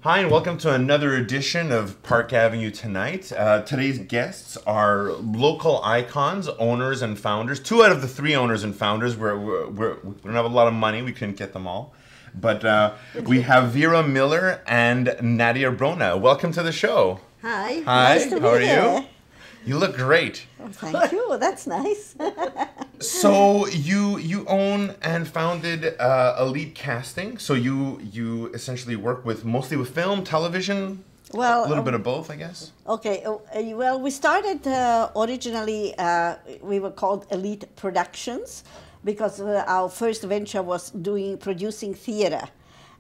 Hi, and welcome to another edition of Park Avenue Tonight. Today's guests are local icons, owners and founders. 2 out of the 3 owners and founders. We don't have a lot of money. We couldn't get them all. But we have Vera Miller and Nadia Rona. Welcome to the show. Hi. Hi, Nice to how are be here. you? You look great. Oh, thank you. That's nice. So you own and founded Elite Casting. So you essentially work with mostly with film, television, Well, a little bit of both, I guess. Okay. Well, we started originally. We were called Elite Productions because our first venture was producing theater.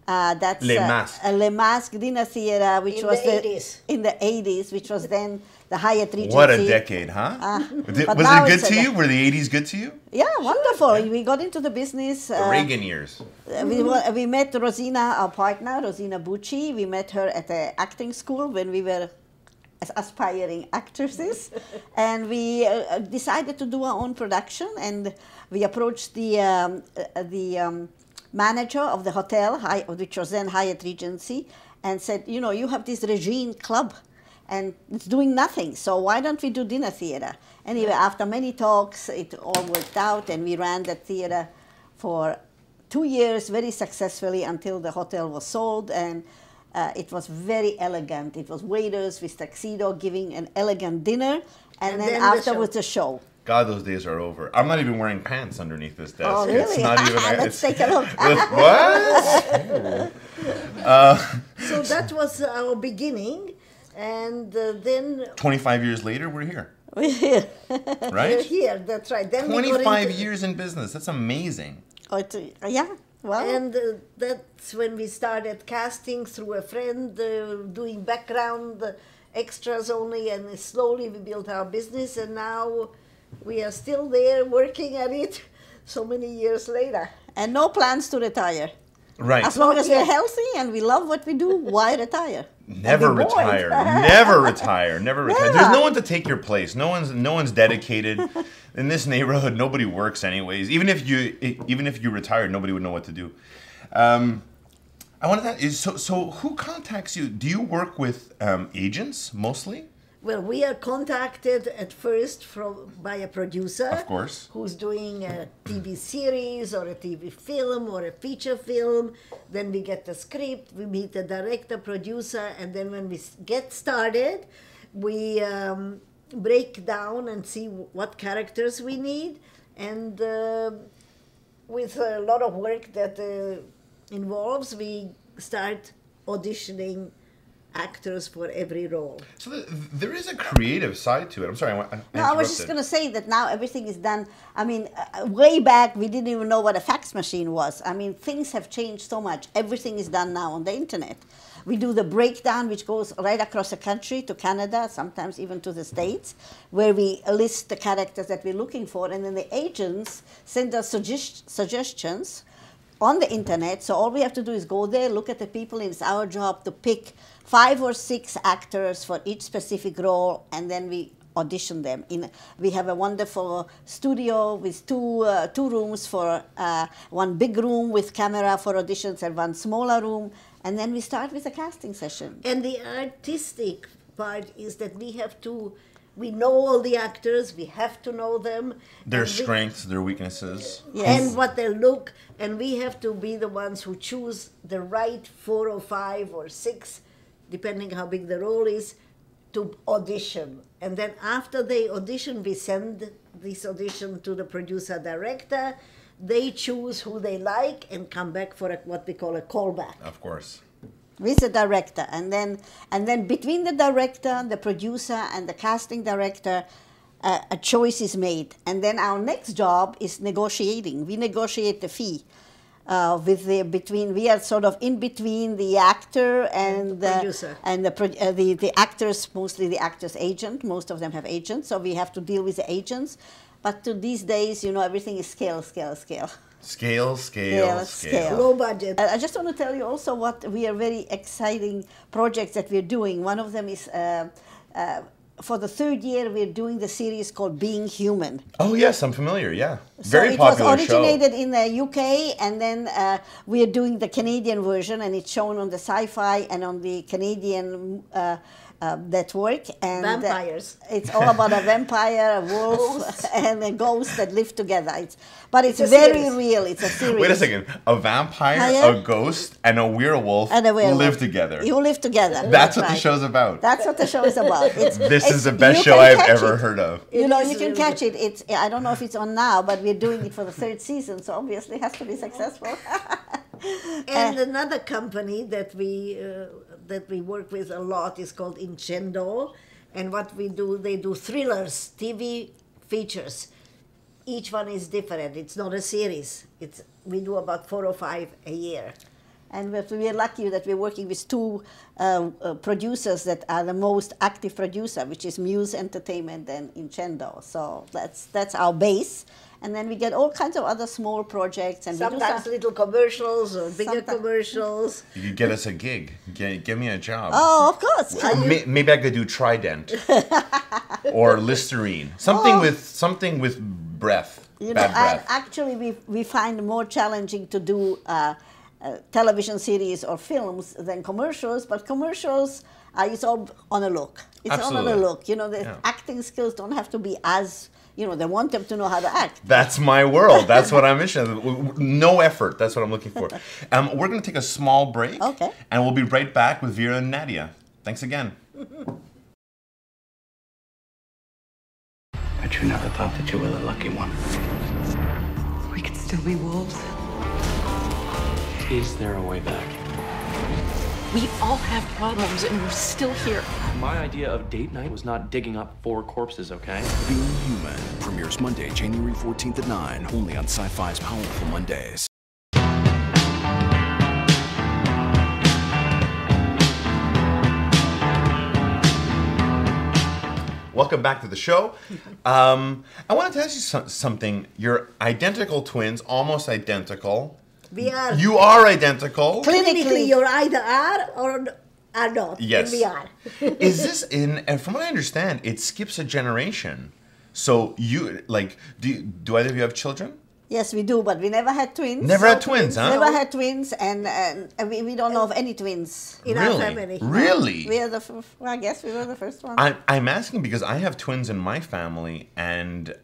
That's Les Masques. Les Masques dinner theater, which In was the 80s. in the 80s, which was then the Hyatt Regency. What a decade, huh? Was it good to you? Were the 80s good to you? Yeah, wonderful. We got into the business. The Reagan years. We met Rosina, our partner, Rosina Bucci. We met her at the acting school when we were as aspiring actresses. And we decided to do our own production. And we approached the manager of the hotel, which was then Hyatt Regency, and said, you know, you have this Regine club and it's doing nothing, so why don't we do dinner theater? Anyway, after many talks, it all worked out, and we ran that theater for 2 years very successfully until the hotel was sold, and it was very elegant. It was waiters with tuxedo giving an elegant dinner, and then afterwards the show. God, those days are over. I'm not even wearing pants underneath this desk. Oh, really? It's not even. Let's take a look. What? So that was our beginning, and then 25 years later, we're here. We're here. we're Right? here. That's right. Then we got 25 into- years in business. That's amazing. Yeah, well. And that's when we started casting through a friend, doing background extras only, and slowly we built our business, and now we are still there working at it so many years later. And no plans to retire. Right. As long as we're Yes. healthy and we love what we do, why retire? Never And be bored. retire. Never retire. Never retire. Never. There's no one to take your place. No one's dedicated. In this neighborhood, nobody works anyways. Even if you retired, nobody would know what to do. I wanted to ask, so who contacts you? Do you work with agents mostly? Well, we are contacted at first by a producer, Of course. who's doing a TV series or a TV film or a feature film. Then we get the script, we meet the director, producer, and then when we get started, we break down and see what characters we need. And with a lot of work that involves, we start auditioning actors for every role. So there is a creative side to it. I'm sorry. No, I was just going to say that now everything is done. I mean, way back we didn't even know what a fax machine was. I mean, things have changed so much. Everything is done now on the internet. We do the breakdown, which goes right across the country to Canada, sometimes even to the States, where we list the characters that we're looking for, and then the agents send us suggestions on the internet. So all we have to do is go there, look at the people, and it's our job to pick 5 or 6 actors for each specific role, and then we audition them. We have a wonderful studio with two rooms, for one big room with camera for auditions and one smaller room, and then we start with a casting session. And the artistic part is that we know all the actors, we have to know them. Their and strengths, their weaknesses. Yes. And what they look, and we have to be the ones who choose the right 4 or 5 or 6, depending how big the role is, to audition. And then after they audition, we send this audition to the producer director. They choose who they like and come back for what we call a callback. Of course. With the director, and then between the director, the producer, and the casting director, a choice is made. And then our next job is negotiating. We negotiate the fee. We are sort of in between the actor and the producer. and the actors, mostly the actor's agent. Most of them have agents, so we have to deal with the agents. But these days, you know, everything is scale. Scale. Low budget. I just want to tell you also what we are very exciting projects that we're doing. One of them is for the third year, we're doing the series called Being Human. Oh yes, I'm familiar. Yeah, So very it was popular show. originated in the UK, and then we are doing the Canadian version, and it's shown on the Sci-Fi and on the Canadian network. And Vampires. it's all about a vampire, a wolf, and a ghost that live together. But it's a very series. real. It's a series. Wait a second. A vampire, Hiya. a ghost, and a werewolf And a werewolf. live together. You live together. That's what the right. show's about. That's what the show is about. This is the you best show can I've catch ever it. heard of. You It know, is you can really catch it. It's I don't know if it's on now, but we're doing it for the third season, so obviously it has to be successful. And another company that we work with a lot is called Incendo, and what we do, they do thrillers, TV features. Each one is different. It's not a series. We do about 4 or 5 a year. And we are lucky that we're working with two producers that are the most active producer, which is Muse Entertainment and Incendo. So that's our base. And then we get all kinds of other small projects. And Sometimes little commercials or bigger Sometimes- commercials. You could get us a gig. Give me a job. Oh, of course. Maybe I could do Trident or Listerine. Something with breath. You know, Bad and breath. actually, we find more challenging to do television series or films than commercials. But commercials, it's all on a look. It's all on a Absolutely. look. You know, the Yeah. acting skills don't have to be as, you know, they want them to know how to act. That's my world. That's what I'm interested in. No effort. That's what I'm looking for. We're going to take a small break. Okay. And we'll be right back with Vera and Nadia. Thanks again. But you never thought that you were the lucky one. We could still be wolves. Is there a way back? We all have problems and we're still here. My idea of date night was not digging up 4 corpses, okay? Being Human premieres Monday, January 14th at 9, only on Sci-Fi's Powerful Mondays. Welcome back to the show. I wanted to ask you something. You're identical twins, almost identical. We are You are identical. clinically, you're either are or are not. Yes. And we are. Is this and from what I understand, it skips a generation. So you do either of you have children? Yes, we do, but we never had twins. Never had twins, huh? Never had twins, and we don't know of any twins. In our family. Really? We are I guess we were the first one. I'm asking because I have twins in my family, and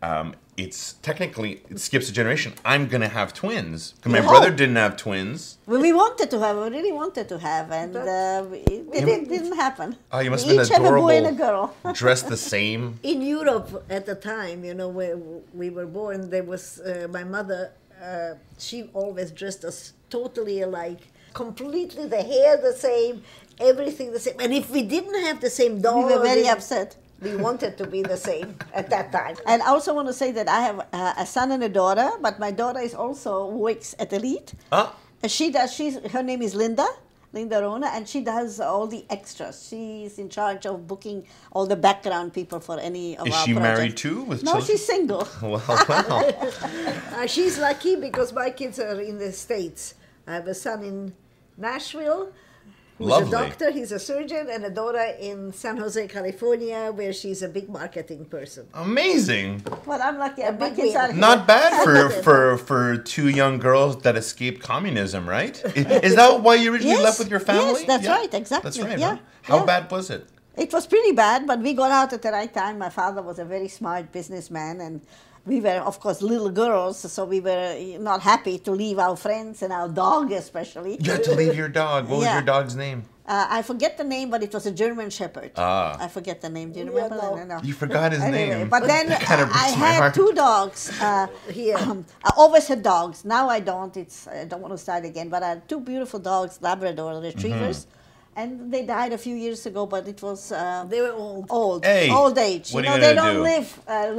it's technically it skips a generation. I'm gonna have twins because my Yeah. brother didn't have twins. Well, we wanted to have, we really wanted to have, and it didn't happen. Oh, you must we have been each have a boy and a adorable. girl. Dressed the same. In Europe at the time, you know, where we were born, there was my mother, she always dressed us totally alike. Completely the hair the same, everything the same. And if we didn't have the same doll, We were very then upset. we wanted to be the same at that time. And I also want to say that I have a son and a daughter, but my daughter is also works at Elite. Ah, Her name is Nadia Rona, and she does all the extras. She's in charge of booking all the background people for any of is our she married projects. too with No, children? she's single. Well. She's lucky because my kids are in the States. I have a son in Nashville who's Lovely. a doctor, he's a surgeon, and a daughter in San Jose, California, where she's a big marketing person. Amazing. But I'm lucky. My big kids wheel. are Not bad for 2 young girls that escaped communism, right? Is that why you originally Yes, left with your family? yes, that's right, exactly, That's right. yeah, Huh? How yeah. bad was it? It was pretty bad, but we got out at the right time. My father was a very smart businessman, and we were, of course, little girls, so we were not happy to leave our friends and our dog especially. You had to leave your dog. What was Yeah. your dog's name? I forget the name, but it was a German Shepherd. Ah. I forget the name. Do you Yeah, remember? no. No. You forgot his Anyway, name. but then That kind of I breaks my had heart. 2 dogs. Here. I always had dogs. Now I don't. I don't want to start again. But I had 2 beautiful dogs, Labrador retrievers, and they died a few years ago. But it was They were old. Hey, old age. what You are know, you they gonna don't do? live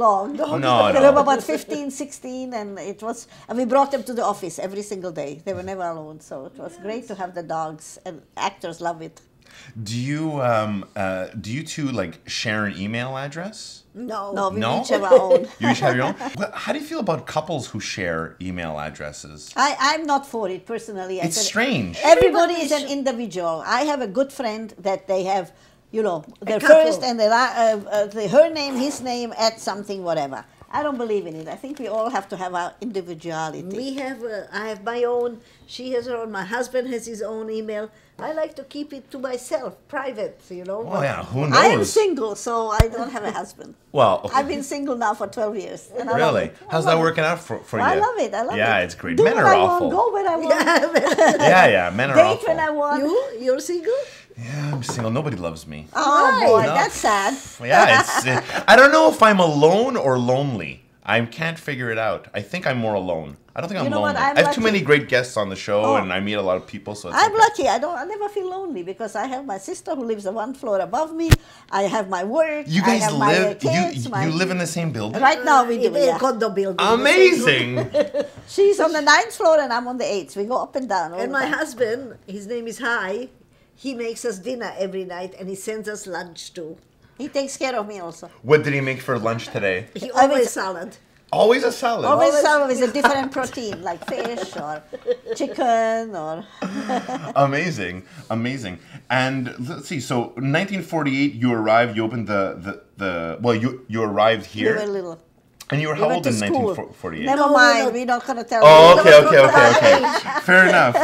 long. No, They no. were about 15, 16, and we brought them to the office every single day. They were never alone, so it was great to have the dogs, and actors love it. Do you two like share an email address? No, we No? each have our own. You each have your own. How do you feel about couples who share email addresses? I'm not for it personally. It's strange. Everybody is an individual. I have a good friend that they have you know, the couple. first and her name, his name, at something, whatever. I don't believe in it. I think we all have to have our individuality. We have, I have my own, she has her own, my husband has his own email. I like to keep it to myself, private, you know. Oh yeah, who knows? I am single, so I don't have a husband. Well, I've been single now for 12 years. And I love really? it. How's that working out for you? I love it. I love it. Yeah, it's great. Do Men what are I awful. Want, go where I want. Yeah, men are Date awful. when I want. You're single? Yeah, I'm single. Nobody loves me. Oh Why? boy, No. that's sad. Yeah, I don't know if I'm alone or lonely. I can't figure it out. I think I'm more alone. I don't think I'm You know what? lonely. I'm I have too lucky. many great guests on the show, Oh. and I meet a lot of people. So it's I'm okay. lucky. I never feel lonely because I have my sister who lives one floor above me. I have my work. You I guys have my live. kids, You live in the same building. Right now we do. In a Yeah. condo building. Amazing. She's on the 9th floor and I'm on the 8th. We go up and down. all And the my time. husband, his name is Hai, he makes us dinner every night and he sends us lunch too. He takes care of me also. What did he make for lunch today? He I always mean- salad. Always a salad. Always serve with a different protein, like fish or chicken or. Amazing, amazing. And let's see. So, 1948, you arrived. You opened well, you arrived We here, were little. and you were We how went old to in school. 1948? Never No, mind, no. we're not going to tell Oh, you. okay. Fair enough.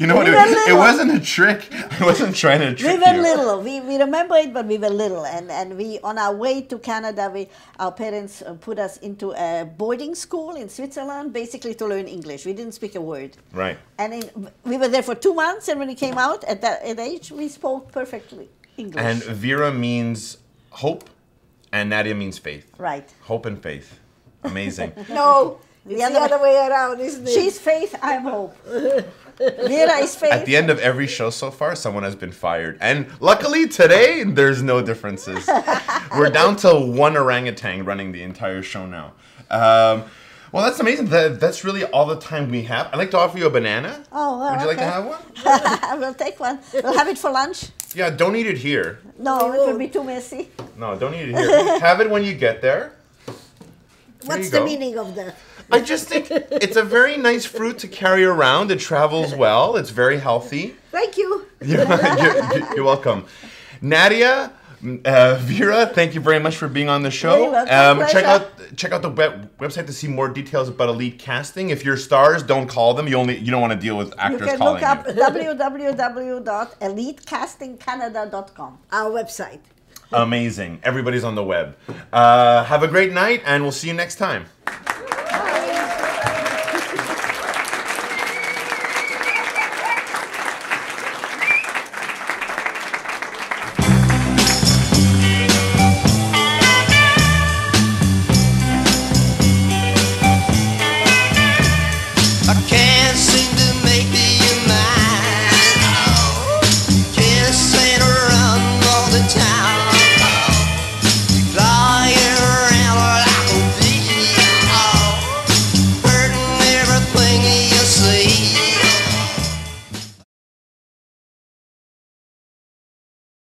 You know what? We were It little. wasn't a trick. I wasn't trying to We trick were you. little. We remember it, but we were little. And we, on our way to Canada, our parents put us into a boarding school in Switzerland, basically to learn English. We didn't speak a word. Right. And we were there for 2 months, and when we came out, at that age, we spoke perfectly English. And Vera means hope, and Nadia means faith. Right. Hope and faith. Amazing. No, it's the other other way around, isn't it? She's faith, I'm hope. Vera is faith. At the end of every show so far, someone has been fired. And luckily today, there's no differences. We're down to one orangutan running the entire show now. Well, that's amazing. That's really all the time we have. I'd like to offer you a banana. Oh, Would you like to okay. have one? We'll take one. We'll have it for lunch. Yeah, don't eat it here. No, it will be too messy. No, don't eat it here. Have it when you get there. What's you the go. meaning of that? I just think it's a very nice fruit to carry around. It travels well. It's very healthy. Thank you. You're welcome. Nadia, Vera, thank you very much for being on the show. You're welcome. Check out the website to see more details about elite casting. If you're stars, don't call them. You don't want to deal with You actors can calling look up you. www.elitecastingcanada.com. Our website. Amazing. Everybody's on the web. Have a great night, and we'll see you next time.